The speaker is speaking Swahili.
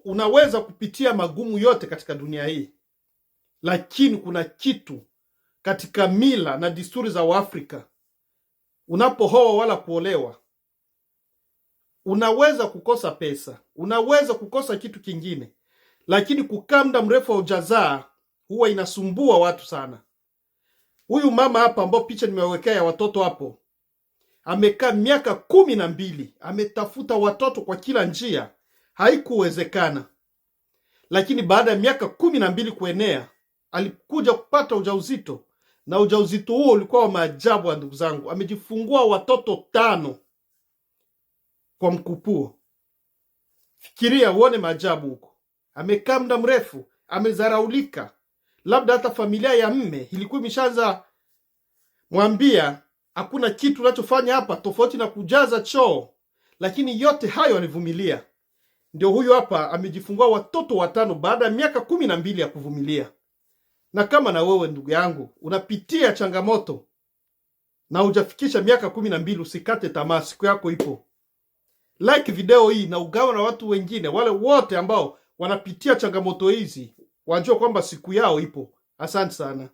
unaweza kupitia magumu yote katika dunia hii, lakini kuna kitu katika mila na desturi za Waafrika, unapohoa wala kuolewa, unaweza kukosa pesa, unaweza kukosa kitu kingine, lakini kukaa muda mrefu haujazaa huwa inasumbua watu sana. Huyu mama hapa ambao picha nimewekea ya watoto hapo, amekaa miaka 12, ametafuta watoto kwa kila njia, haikuwezekana. Lakini baada ya miaka 12 kuenea, alikuja kupata ujauzito, na ujauzito huo ulikuwa wa maajabu wa ndugu zangu. Amejifungua watoto 5 kwa mkupuo. Fikiria uone maajabu huko. Amekaa muda mrefu, amezaraulika. Labda hata familia ya mme ilikuwa imeshaanza mwambia hakuna kitu unachofanya hapa tofauti na kujaza choo, lakini yote hayo alivumilia. Ndio huyu hapa amejifungua watoto 5 baada ya miaka 12 ya kuvumilia. Na kama na wewe ndugu yangu unapitia changamoto na hujafikisha miaka 12, usikate tamaa, siku yako ipo. Like video hii na ugawa na watu wengine, wale wote ambao wanapitia changamoto hizi wajue kwamba siku yao ipo. Asante sana.